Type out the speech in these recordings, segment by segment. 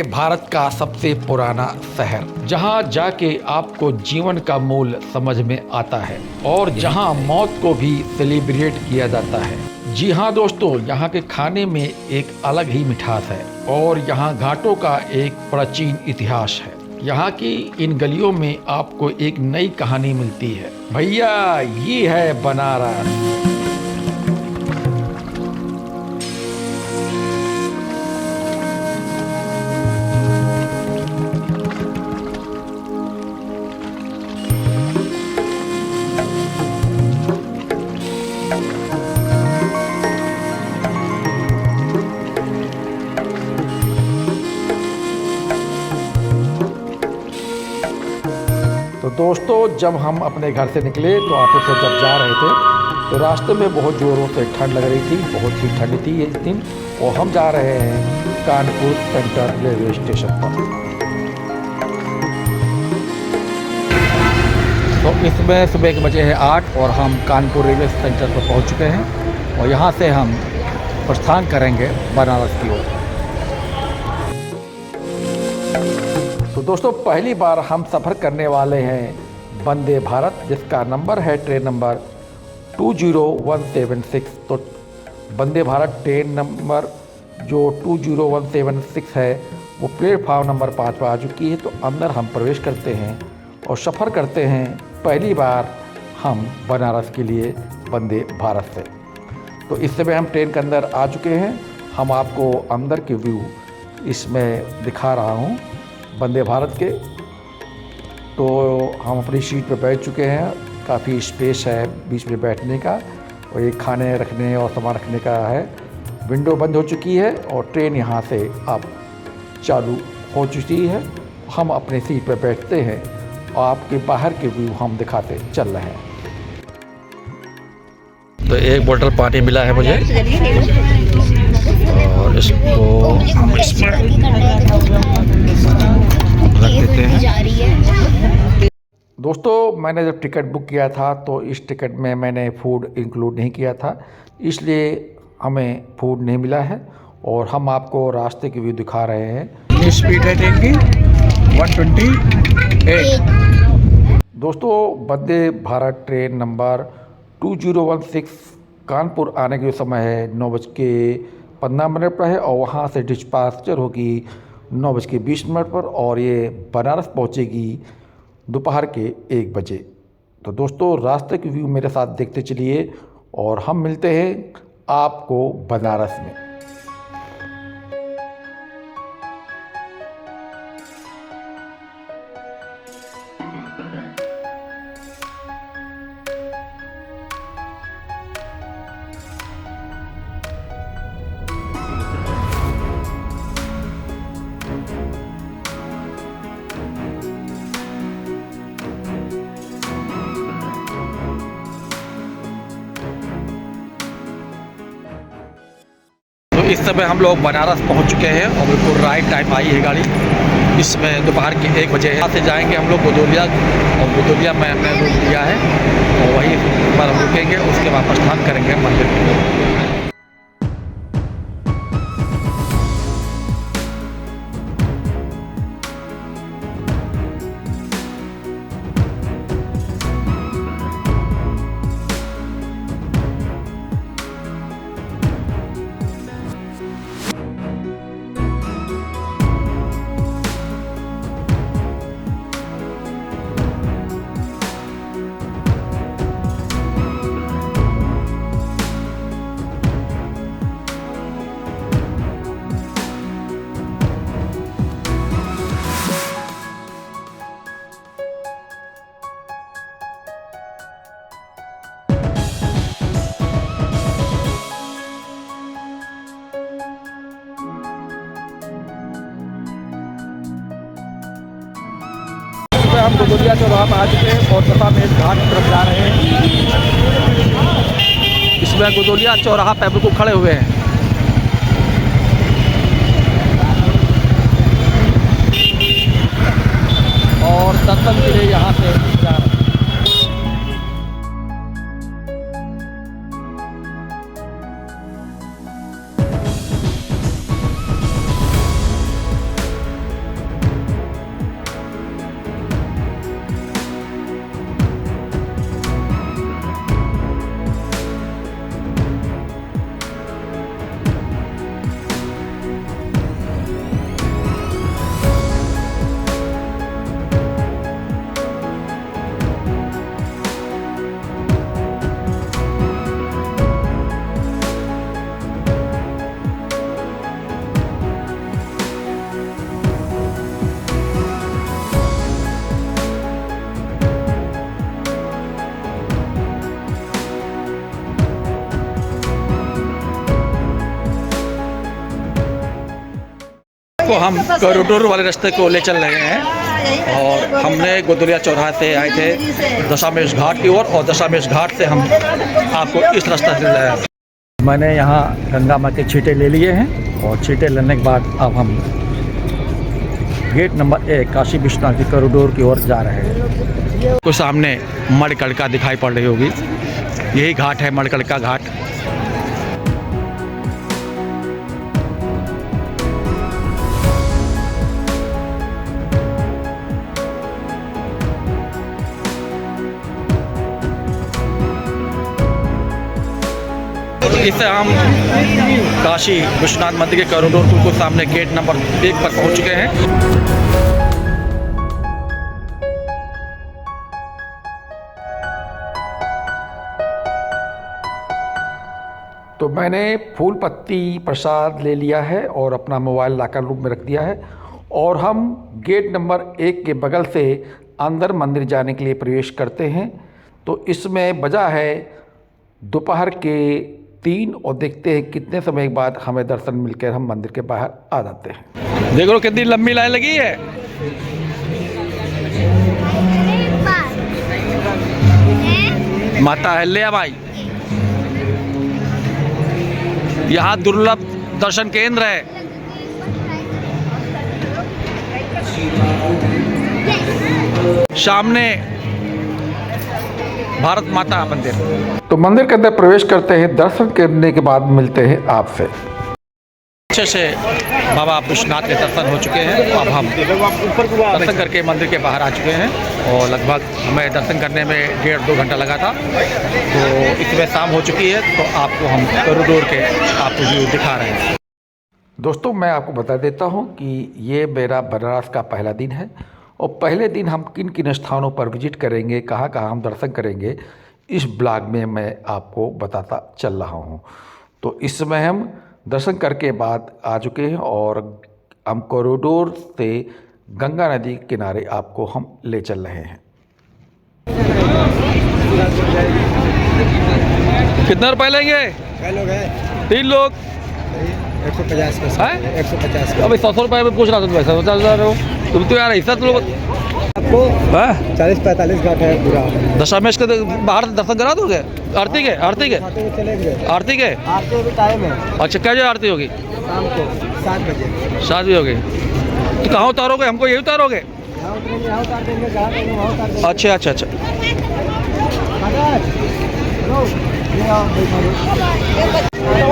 भारत का सबसे पुराना शहर, जहां जाके आपको जीवन का मूल्य समझ में आता है और जहां मौत को भी सेलिब्रेट किया जाता है। जी हाँ दोस्तों, यहाँ के खाने में एक अलग ही मिठास है और यहाँ घाटों का एक प्राचीन इतिहास है। यहाँ की इन गलियों में आपको एक नई कहानी मिलती है। भैया, ये है बनारस। तो दोस्तों, जब हम अपने घर से निकले तो ऑटो से जब जा रहे थे तो रास्ते में बहुत ज़ोरों से ठंड लग रही थी। बहुत ही ठंड थी इस दिन और हम जा रहे हैं कानपुर सेंट्रल रेलवे स्टेशन पर। तो इसमें सुबह के बजे हैं 8 और हम कानपुर रेलवे सेंटर पर पहुंच चुके हैं और यहां से हम प्रस्थान करेंगे बनारस की ओर। तो दोस्तों, पहली बार हम सफ़र करने वाले हैं वंदे भारत, जिसका नंबर है ट्रेन नंबर 20176। तो वंदे भारत ट्रेन नंबर जो 20176 है वो प्लेटफार्म नंबर 5 पर आ चुकी है। तो अंदर हम प्रवेश करते हैं और सफ़र करते हैं पहली बार हम बनारस के लिए वंदे भारत से। तो इस समय हम ट्रेन के अंदर आ चुके हैं। हम आपको अंदर के व्यू इसमें दिखा रहा हूँ वंदे भारत के। तो हम अपनी सीट पर बैठ चुके हैं। काफ़ी स्पेस है बीच में बैठने का और ये खाने रखने और सामान रखने का है। विंडो बंद हो चुकी है और ट्रेन यहाँ से अब चालू हो चुकी है। हम अपने सीट पर बैठते हैं और आपके बाहर के व्यू हम दिखाते चल रहे हैं। तो एक बोतल पानी मिला है मुझे और इसको हम इसमें रख देते हैं। दोस्तों, मैंने जब टिकट बुक किया था तो इस टिकट में मैंने फूड इंक्लूड नहीं किया था, इसलिए हमें फूड नहीं मिला है और हम आपको रास्ते की व्यू दिखा रहे हैं। स्पीड है ट्रेन की 128। दोस्तों, वंदे भारत ट्रेन नंबर 2016 कानपुर आने के समय है 9:15 पर है और वहाँ से डिस्पैचर होगी 9:20 पर और ये बनारस पहुँचेगी दोपहर के 1 बजे। तो दोस्तों, रास्ते की व्यू मेरे साथ देखते चलिए और हम मिलते हैं आपको बनारस में। इस समय हम लोग बनारस पहुंच चुके हैं और बिल्कुल राइट टाइम आई है गाड़ी। इसमें दोपहर के 1 बजे यहाँ से जाएंगे हम लोग गोदोलिया और गोदोलिया में हमने रूम लिया है और वहीं पर हम रुकेंगे। उसके बाद प्रस्थान करेंगे मंदिर की। हम गोदोलिया चौराहा पर आ चुके हैं और दशा में घाट की तरफ जा रहे हैं। इसमें गोदोलिया चौराहा पर बिल्कुल खड़े हुए हैं। और दर्शन के लिए यहाँ से जा रहे हैं। आपको हम कॉरिडोर वाले रास्ते को ले चल रहे हैं और हमने गोदलिया चौराहा से आए थे दशामेश घाट की ओर और दशामेश घाट से हम आपको इस रास्ते से ले आए। मैंने यहाँ गंगा माँ के छींटे ले लिए हैं और छींटे लेने के बाद अब हम गेट नंबर 1 काशी विश्वनाथ की कॉरिडोर की ओर जा रहे हैं। कुछ सामने मणिकर्णिका दिखाई पड़ रही होगी, यही घाट है मणिकर्णिका घाट। इससे हम काशी विश्वनाथ मंदिर के कॉरिडोर के सामने गेट नंबर 1 पर पहुंच चुके हैं। तो मैंने फूल पत्ती प्रसाद ले लिया है और अपना मोबाइल लॉकर रूम में रख दिया है और हम गेट नंबर 1 के बगल से अंदर मंदिर जाने के लिए प्रवेश करते हैं। तो इसमें बजा है दोपहर के 3 और देखते हैं कितने समय के बाद हमें दर्शन मिलकर हम मंदिर के बाहर आ जाते हैं। देख लो कितनी लंबी लाइन लगी है। माता अहिल्याबाई, यहाँ दुर्लभ दर्शन केंद्र है। सामने भारत माता मंदिर। तो मंदिर के अंदर प्रवेश करते हैं, दर्शन करने के बाद मिलते हैं आपसे। अच्छे से बाबा विश्वनाथ के दर्शन हो चुके हैं। अब हम दर्शन करके मंदिर के बाहर आ चुके हैं और लगभग हमें दर्शन करने में 1.5-2 घंटा लगा था। तो इसमें शाम हो चुकी है तो आपको हम कॉरिडोर के आपको व्यू दिखा रहे हैं। दोस्तों मैं आपको बता देता हूँ कि ये मेरा बनारस का पहला दिन है और पहले दिन हम किन किन स्थानों पर विजिट करेंगे, कहाँ कहाँ हम दर्शन करेंगे, इस ब्लॉग में मैं आपको बताता चल रहा हूँ। तो इस समय हम दर्शन करके बाद आ चुके हैं और हम कॉरिडोर से गंगा नदी के किनारे आपको हम ले चल रहे हैं। कितना रुपये लेंगे? 3 लोग 150 का है। 150 का। अभी 100 रुपये में पूछ रहा था, तुम 50 हो तुम तो यार ऐसा। तुम लोग आपको 40-45 घाट है पूरा। दशामेश के बाहर दर्शन करा दोगे? आरती के चलेंगे। आरती के भी टाइम है। अच्छा, क्या जो आरती होगी? शाम को 7 बजे। 7 बजे होगी। तो कहाँ उतारोगे हमको? यही उतारोगे? यहाँ उतार देंगे, जहाँ देंगे वहाँ उतार देंगे। अच्छा।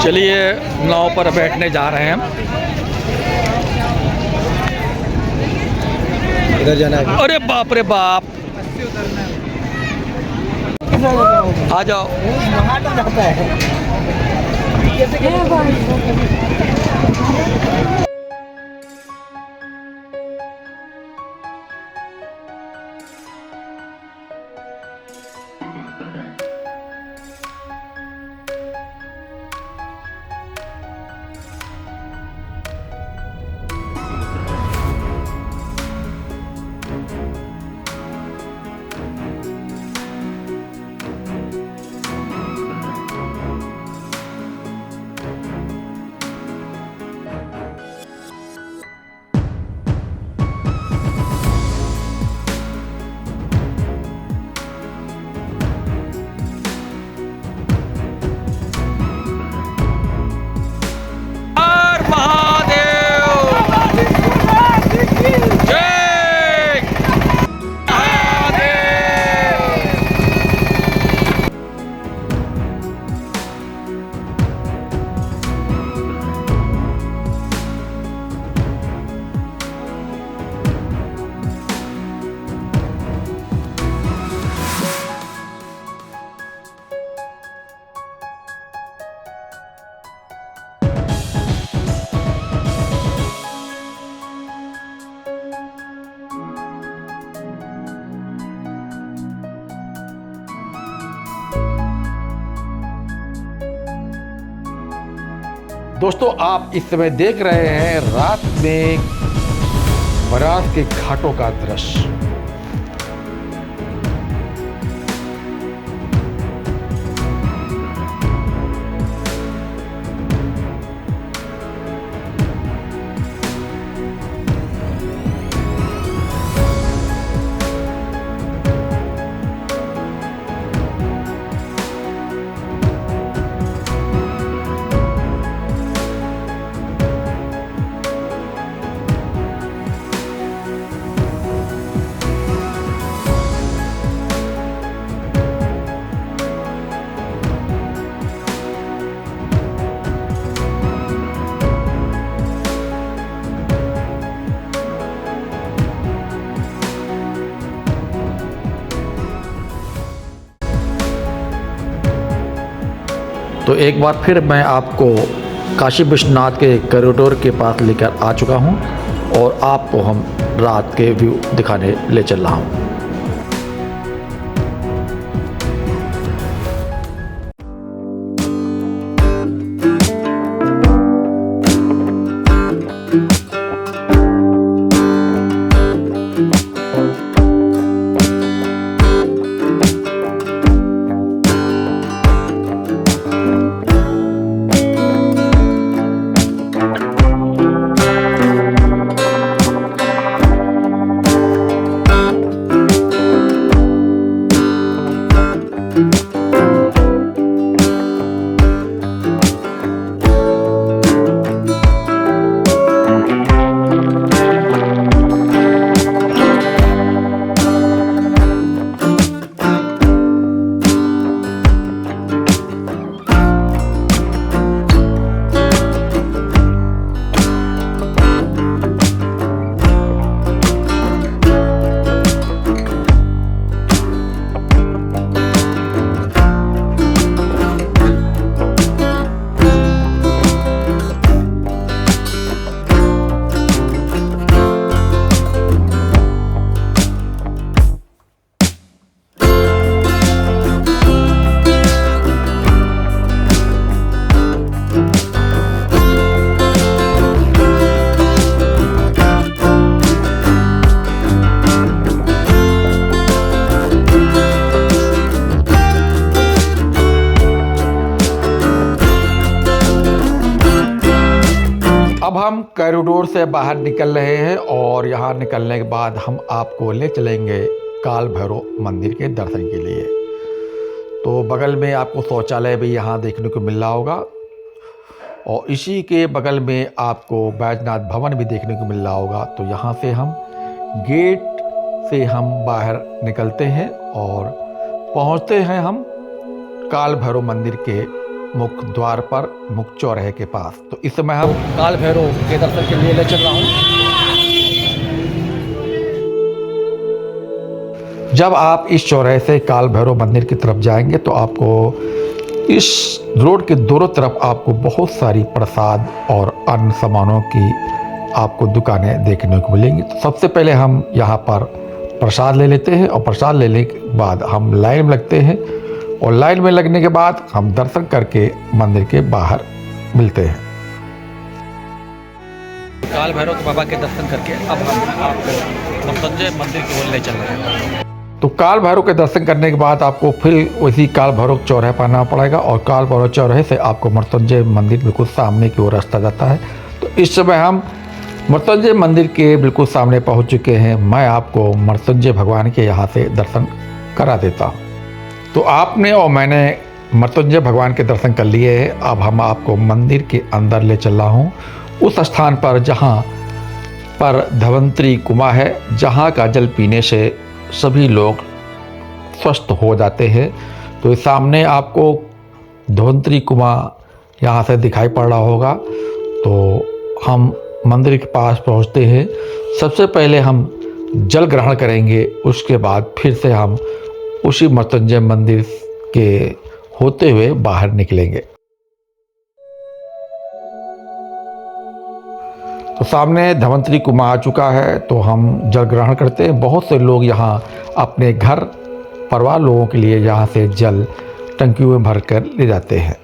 चलिए नाव पर बैठने जा रहे हैं हम। इधर जाना है। अरे बाप रे बाप, आ जाओ। दोस्तों आप इस समय देख रहे हैं रात में बनारस के घाटों का दृश्य। तो एक बार फिर मैं आपको काशी विश्वनाथ के कॉरिडोर के पास लेकर आ चुका हूं और आपको हम रात के व्यू दिखाने ले चल रहा हूं। अब हम कॉरिडोर से बाहर निकल रहे हैं और यहाँ निकलने के बाद हम आपको ले चलेंगे काल भैरव मंदिर के दर्शन के लिए। तो बगल में आपको शौचालय भी यहाँ देखने को मिल रहा होगा और इसी के बगल में आपको बैजनाथ भवन भी देखने को मिल रहा होगा। तो यहाँ से हम गेट से हम बाहर निकलते हैं और पहुँचते हैं हम काल भैरव मंदिर के मुख्य द्वार पर, मुख्य चौराहे के पास। तो इस समय हम काल भैरव के दर्शन के लिए ले चल रहा हूँ। जब आप इस चौराहे से काल भैरव मंदिर की तरफ जाएंगे तो आपको इस रोड के दोनों तरफ आपको बहुत सारी प्रसाद और अन्य सामानों की आपको दुकानें देखने को मिलेंगी। तो सबसे पहले हम यहाँ पर प्रसाद ले लेते हैं और प्रसाद लेने के बाद हम लाइन में लगते हैं और लाइन में लगने के बाद हम दर्शन करके मंदिर के बाहर मिलते हैं। काल भैरव के बाबा के दर्शन करके अब हम आपको मृत्युंजय मंदिर की ओर ले चल रहे हैं। तो काल भैरव के दर्शन करने के बाद आपको फिर उसी काल भैरव चौराहे पर आना पड़ेगा और काल भैरव चौराहे से आपको मृत्युंजय मंदिर बिल्कुल सामने की ओर रास्ता जाता है। तो इस समय हम मृत्युंजय मंदिर के बिल्कुल सामने पहुंच चुके हैं। मैं आपको मृत्युंजय भगवान के यहाँ से दर्शन करा देता हूँ। तो आपने और मैंने मृत्युंजय भगवान के दर्शन कर लिए हैं। अब हम आपको मंदिर के अंदर ले चल रहा हूँ, उस स्थान पर जहाँ पर धवंतरी कुआं है, जहाँ का जल पीने से सभी लोग स्वस्थ हो जाते हैं। तो इस सामने आपको धवंतरी कुआं यहाँ से दिखाई पड़ रहा होगा। तो हम मंदिर के पास पहुँचते हैं। सबसे पहले हम जल ग्रहण करेंगे, उसके बाद फिर से हम उसी मृत्युंजय मंदिर के होते हुए बाहर निकलेंगे। तो सामने धवंतरी कुआं आ चुका है, तो हम जल ग्रहण करते हैं। बहुत से लोग यहाँ अपने घर परिवार लोगों के लिए यहाँ से जल टंकियों में भर कर ले जाते हैं।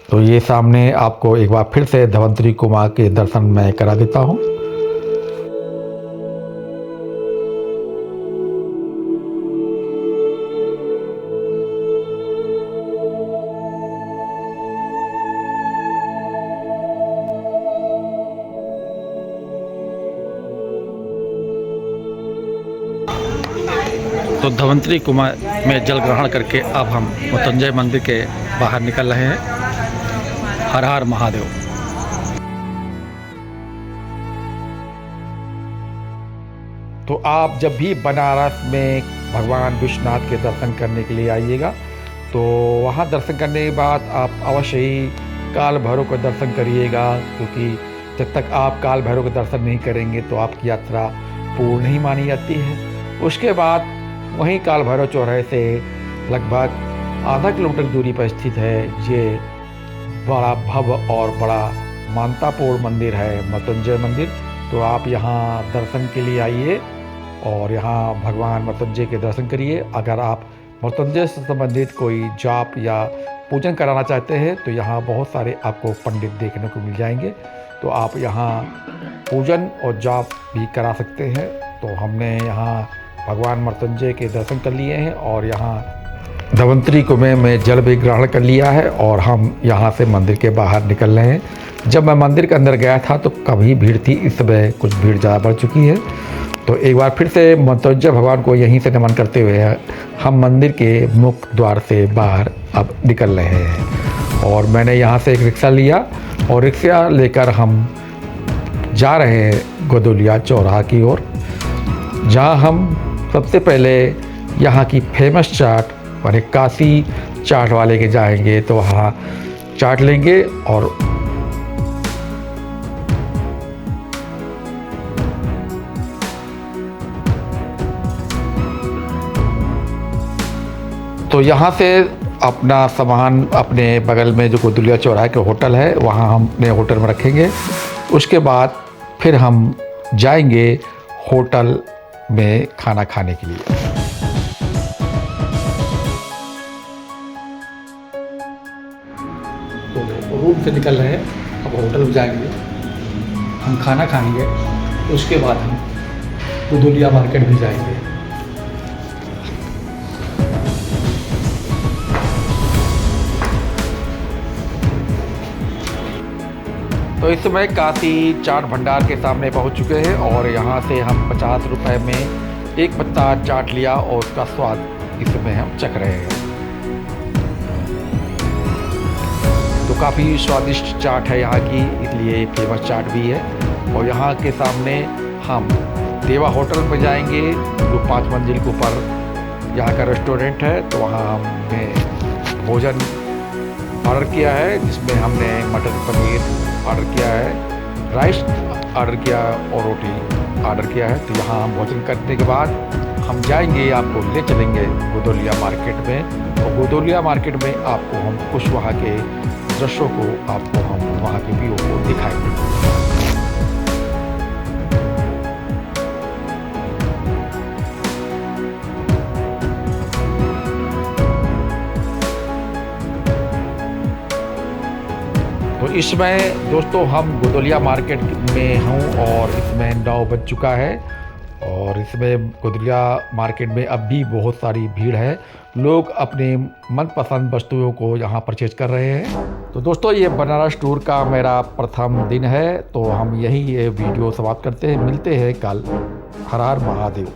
तो ये सामने आपको एक बार फिर से धवंतरी कुआं के दर्शन मैं करा देता हूँ। तो धवंतरी कुआं में जल ग्रहण करके अब हम मृत्युंजय मंदिर के बाहर निकल रहे हैं। हर हर महादेव। तो आप जब भी बनारस में भगवान विश्वनाथ के दर्शन करने के लिए आइएगा तो वहाँ दर्शन करने के बाद आप अवश्य ही काल भैरव का दर्शन करिएगा, क्योंकि जब तक आप काल भैरव का दर्शन नहीं करेंगे तो आपकी यात्रा पूर्ण नहीं मानी जाती है। उसके बाद वहीं काल भैरव चौराहे से लगभग आधा किलोमीटर की दूरी पर स्थित है ये बड़ा भव्य और बड़ा मान्यतापूर्ण मंदिर है मृत्युंजय मंदिर। तो आप यहाँ दर्शन के लिए आइए और यहाँ भगवान मृत्युंजय के दर्शन करिए। अगर आप मृत्युंजय से संबंधित कोई जाप या पूजन कराना चाहते हैं तो यहाँ बहुत सारे आपको पंडित देखने को मिल जाएंगे। तो आप यहाँ पूजन और जाप भी करा सकते हैं। तो हमने यहाँ भगवान मृत्युंजय के दर्शन कर लिए हैं और यहाँ धवंतरी कुएं में जल भी ग्रहण कर लिया है और हम यहाँ से मंदिर के बाहर निकल रहे हैं। जब मैं मंदिर के अंदर गया था तो कभी भीड़ थी, इस समय कुछ भीड़ ज़्यादा बढ़ चुकी है। तो एक बार फिर से मृत्युंजय भगवान को यहीं से नमन करते हुए हम मंदिर के मुख्य द्वार से बाहर अब निकल रहे हैं। और मैंने यहाँ से एक रिक्शा लिया और रिक्शा लेकर हम जा रहे हैं गोदुलिया चौराहा की ओर, जहाँ हम सबसे पहले यहाँ की फेमस चाट यानी काशी चाट वाले के जाएंगे। तो वहाँ चाट लेंगे और तो यहाँ से अपना सामान अपने बगल में जो गोदुलिया चौराहे के होटल है वहाँ हम अपने होटल में रखेंगे। उसके बाद फिर हम जाएंगे होटल में खाना खाने के लिए। तो रूम से निकल रहे हैं, अब होटल में जाएंगे, हम खाना खाएंगे। उसके बाद हम गोदुलिया मार्केट भी जाएंगे। तो इस समय काशी चाट भंडार के सामने पहुंच चुके हैं और यहाँ से हम 50 रुपये में एक पत्ता चाट लिया और उसका स्वाद इस समय हम चख रहे हैं। तो काफ़ी स्वादिष्ट चाट है यहाँ की, इसलिए फेमस चाट भी है। और यहाँ के सामने हम देवा होटल में जाएंगे जो 5 मंजिल के ऊपर यहाँ का रेस्टोरेंट है। तो वहाँ हमने भोजन ऑर्डर किया है जिसमें हमने मटर पनीर ऑर्डर किया है, राइस ऑर्डर किया और रोटी ऑर्डर किया है। तो यहाँ हम भोजन करने के बाद हम जाएंगे, आपको ले चलेंगे गोदुलिया मार्केट में। और गोदुलिया मार्केट में आपको हम कुछ वहाँ के दृश्यों को आपको हम वहाँ के व्यू को दिखाएंगे। तो इसमें दोस्तों हम गोदुलिया मार्केट में हूँ और इसमें 9 बज चुका है और इसमें गोदुलिया मार्केट में अब भी बहुत सारी भीड़ है। लोग अपने मनपसंद वस्तुओं को यहाँ परचेज कर रहे हैं। तो दोस्तों ये बनारस टूर का मेरा प्रथम दिन है, तो हम यही ये वीडियो समाप्त करते हैं। मिलते हैं कल। हर हर महादेव।